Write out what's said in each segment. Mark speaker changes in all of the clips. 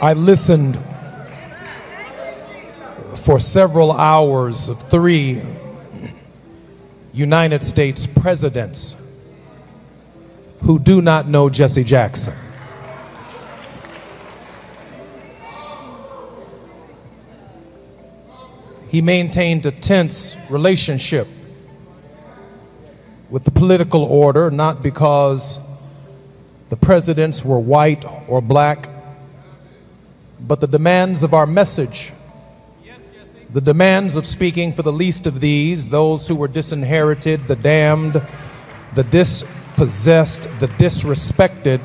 Speaker 1: I listened for several hours of 3 United States presidents who do not know Jesse Jackson. He maintained a tense relationship with the political order, not because the presidents were white or black, but the demands of our message, the demands of speaking for the least of these, those who were disinherited, the damned, the dispossessed, the disrespected,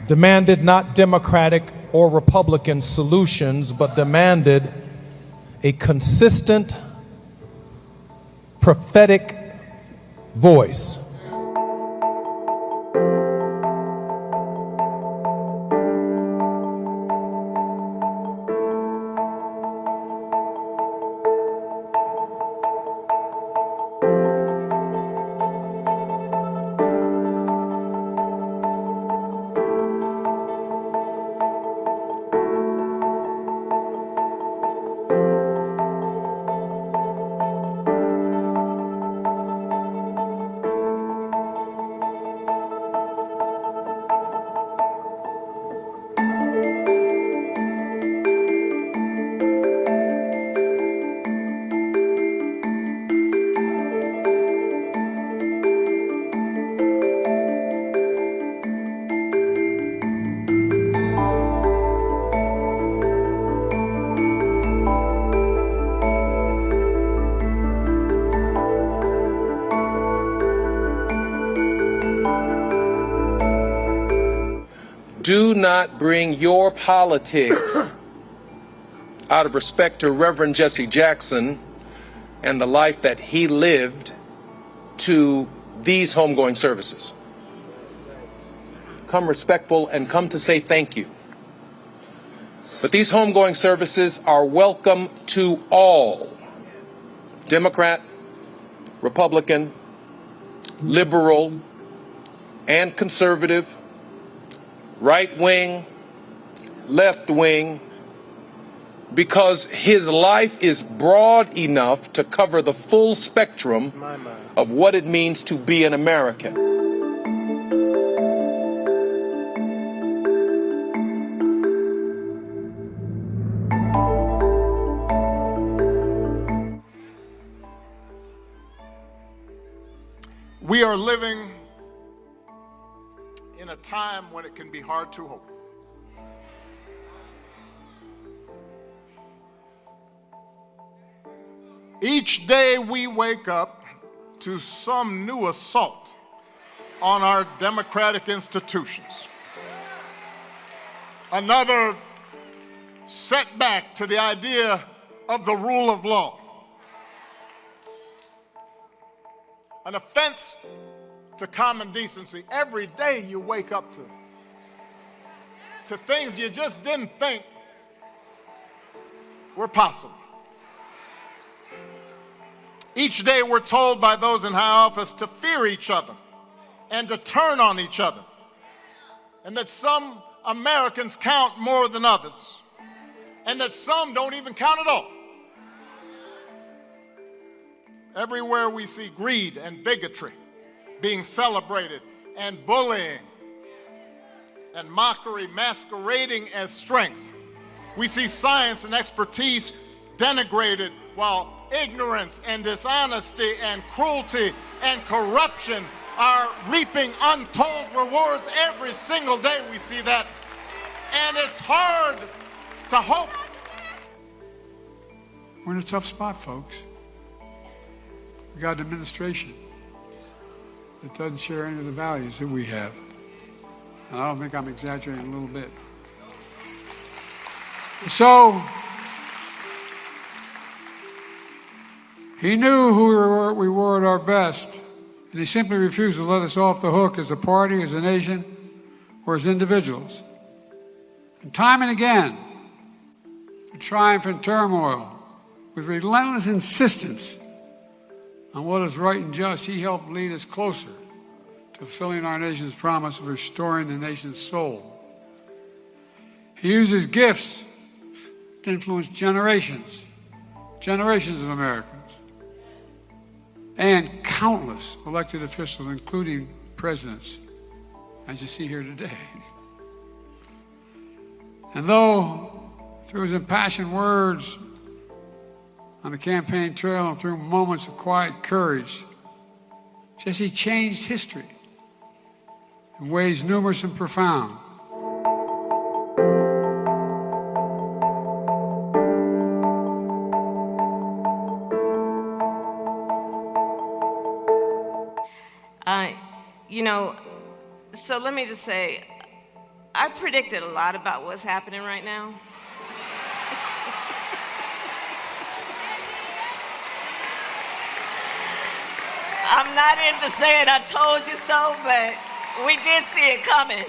Speaker 1: demanded not Democratic or Republican solutions, but demanded a consistent, prophetic voice.
Speaker 2: Do not bring your politics out of respect to Reverend Jesse Jackson and the life that he lived to these homegoing services. Come respectful and come to say thank you. But these homegoing services are welcome to all, Democrat, Republican, liberal, and conservative, right wing, left wing, because his life is broad enough to cover the full spectrum of what it means to be an American.
Speaker 3: We are living in a time when it can be hard to hope. Each day we wake up to some new assault on our democratic institutions. Another setback to the idea of the rule of law. An offense to common decency. Every day you wake up to things you just didn't think were possible. Each day we're told by those in high office to fear each other and to turn on each other, and that some Americans count more than others, and that some don't even count at all. Everywhere we see greed and bigotry being celebrated, and bullying and mockery masquerading as strength. We see science and expertise denigrated, while ignorance and dishonesty and cruelty and corruption are reaping untold rewards. Every single day we see that, and it's hard to hope.
Speaker 4: We're in a tough spot, folks. We got an administration that doesn't share any of the values that we have. And I don't think I'm exaggerating a little bit. So, he knew who we were at our best, and he simply refused to let us off the hook as a party, as a nation, or as individuals. And time and again, through triumph and turmoil, with relentless insistence on what is right and just, he helped lead us closer to fulfilling our nation's promise of restoring the nation's soul. He used his gifts to influence generations of Americans, and countless elected officials, including presidents, as you see here today. And though through his impassioned words on the campaign trail and through moments of quiet courage, Jesse changed history in ways numerous and profound.
Speaker 5: So let me just say, I predicted a lot about what's happening right now. I'm not into saying I told you so, but we did see it coming.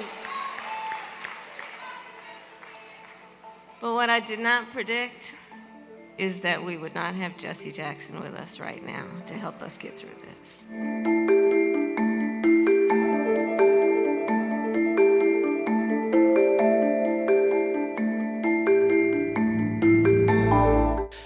Speaker 5: But what I did not predict is that we would not have Jesse Jackson with us right now to help us get through this.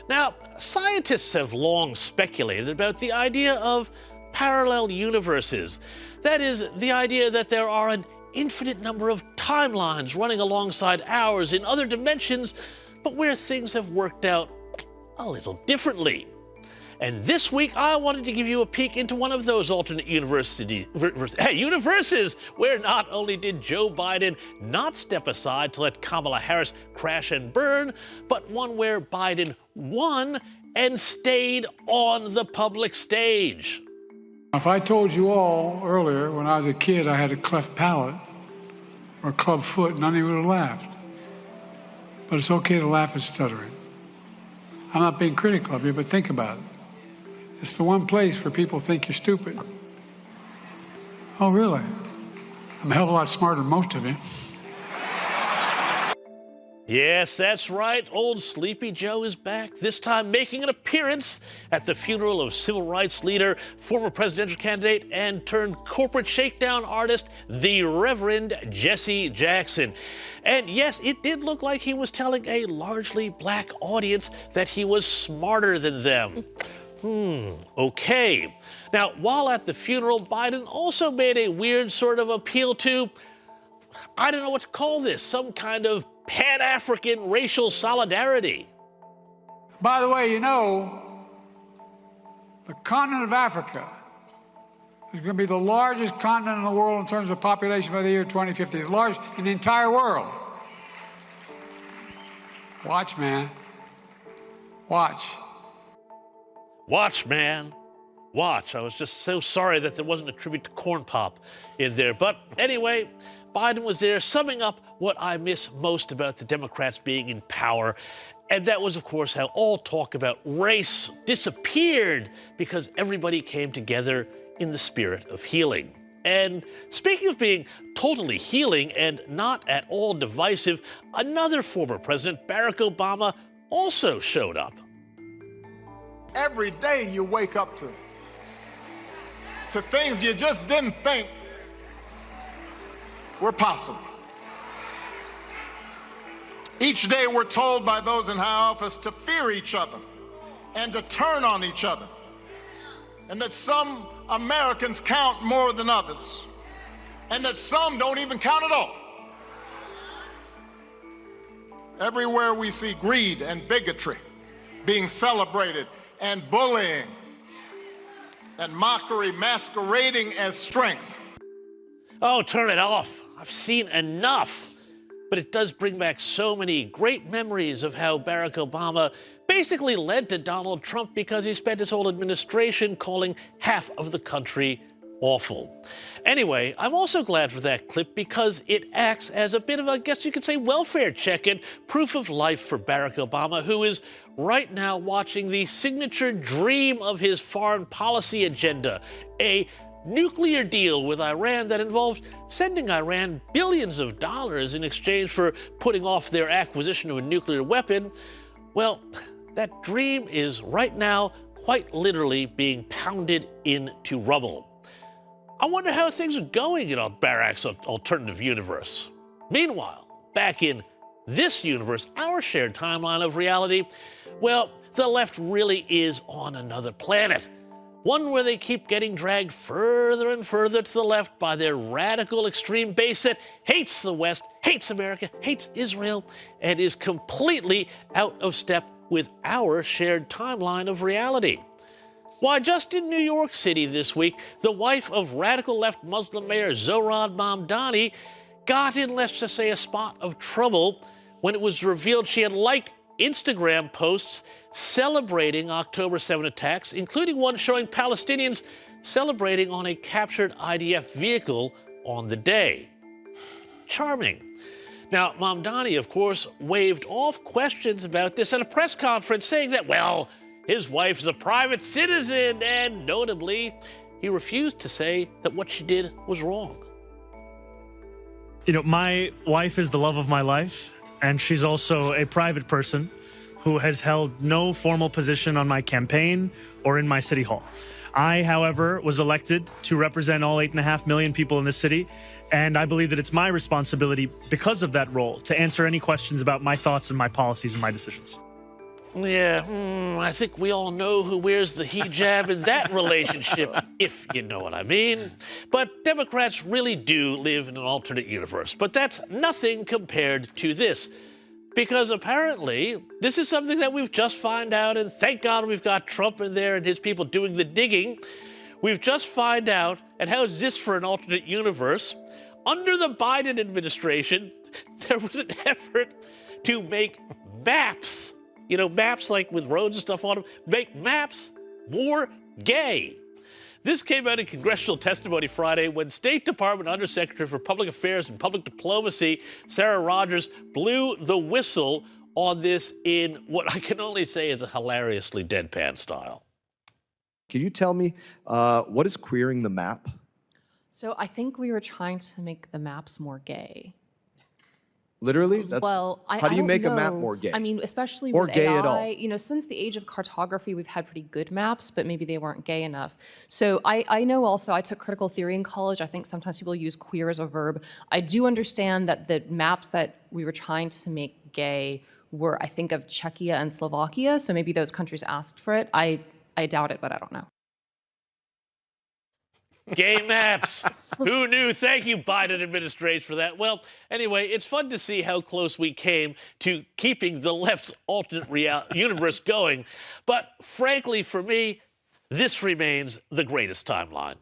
Speaker 6: Now, scientists have long speculated about the idea of parallel universes. That is, the idea that there are an infinite number of timelines running alongside ours in other dimensions, but where things have worked out a little differently. And this week, I wanted to give you a peek into one of those alternate universes, where not only did Joe Biden not step aside to let Kamala Harris crash and burn, but one where Biden won and stayed on the public stage.
Speaker 4: If I told you all earlier, when I was a kid, I had a cleft palate or a club foot, none of you would have laughed. But it's okay to laugh at stuttering. I'm not being critical of you, but think about it. It's the one place where people think you're stupid. Oh, really? I'm a hell of a lot smarter than most of you.
Speaker 6: Yes, that's right. Old Sleepy Joe is back, this time making an appearance at the funeral of civil rights leader, former presidential candidate, and turned corporate shakedown artist, the Reverend Jesse Jackson. And yes, it did look like he was telling a largely black audience that he was smarter than them. Okay. Now, while at the funeral, Biden also made a weird sort of appeal to, I don't know what to call this, some kind of Pan-African racial solidarity.
Speaker 4: By the way, you know, the continent of Africa is going to be the largest continent in the world in terms of population by the year 2050, the largest in the entire world. Watch, man. Watch.
Speaker 6: Watch, man. Watch. I was just so sorry that there wasn't a tribute to Corn Pop in there. But anyway, Biden was there summing up what I miss most about the Democrats being in power. And that was, of course, how all talk about race disappeared because everybody came together in the spirit of healing. And speaking of being totally healing and not at all divisive, another former president, Barack Obama, also showed up.
Speaker 3: Every day you wake up to things you just didn't think were possible. Each day we're told by those in high office to fear each other and to turn on each other, and that some Americans count more than others, and that some don't even count at all. Everywhere we see greed and bigotry being celebrated, and bullying and mockery masquerading as strength.
Speaker 6: Oh, turn it off. I've seen enough. But it does bring back so many great memories of how Barack Obama basically led to Donald Trump because he spent his whole administration calling half of the country awful. Anyway, I'm also glad for that clip because it acts as a bit of, I guess you could say, welfare check-in, proof of life for Barack Obama, who is right now watching the signature dream of his foreign policy agenda, a nuclear deal with Iran that involved sending Iran billions of dollars in exchange for putting off their acquisition of a nuclear weapon. Well, that dream is right now quite literally being pounded into rubble. I wonder how things are going in Barack's alternative universe. Meanwhile, back in this universe, our shared timeline of reality, well, the left really is on another planet. One where they keep getting dragged further and further to the left by their radical extreme base that hates the West, hates America, hates Israel, and is completely out of step with our shared timeline of reality. Why, just in New York City this week, the wife of radical left Muslim Mayor Zohran Mamdani got in, let's just say, a spot of trouble when it was revealed she had liked Instagram posts celebrating October 7 attacks, including one showing Palestinians celebrating on a captured IDF vehicle on the day. Charming. Now, Mamdani, of course, waved off questions about this at a press conference, saying that, well, his wife's a private citizen, and notably, he refused to say that what she did was wrong.
Speaker 7: You know, my wife is the love of my life, and she's also a private person who has held no formal position on my campaign or in my city hall. I, however, was elected to represent all 8.5 million people in this city, and I believe that it's my responsibility, because of that role, to answer any questions about my thoughts and my policies and my decisions.
Speaker 6: Yeah, I think we all know who wears the hijab in that relationship, if you know what I mean. But Democrats really do live in an alternate universe. But that's nothing compared to this. Because apparently, this is something that we've just found out, and thank God we've got Trump in there and his people doing the digging. We've just found out, and how is this for an alternate universe? Under the Biden administration, there was an effort to make maps, you know, maps like with roads and stuff on them, make maps more gay. This came out in congressional testimony Friday when State Department Undersecretary for Public Affairs and Public Diplomacy, Sarah Rogers, blew the whistle on this in what I can only say is a hilariously deadpan style.
Speaker 8: Can you tell me what is queering the map?
Speaker 9: So I think we were trying to make the maps more gay.
Speaker 8: Literally? That's,
Speaker 9: Well,
Speaker 8: how do you
Speaker 9: don't
Speaker 8: make a map
Speaker 9: know.
Speaker 8: more gay?
Speaker 9: I mean, especially
Speaker 8: Or
Speaker 9: with
Speaker 8: gay
Speaker 9: AI,
Speaker 8: at all?
Speaker 9: you know, since the age of cartography, we've had pretty good maps, but maybe they weren't gay enough. So I know also, I took critical theory in college. I think sometimes people use queer as a verb. I do understand that the maps that we were trying to make gay were, I think, of Czechia and Slovakia. So maybe those countries asked for it. I doubt it, but I don't know.
Speaker 6: Gay maps. Who knew? Thank you, Biden administration, for that. Well, anyway, it's fun to see how close we came to keeping the left's alternate universe going. But frankly, for me, this remains the greatest timeline.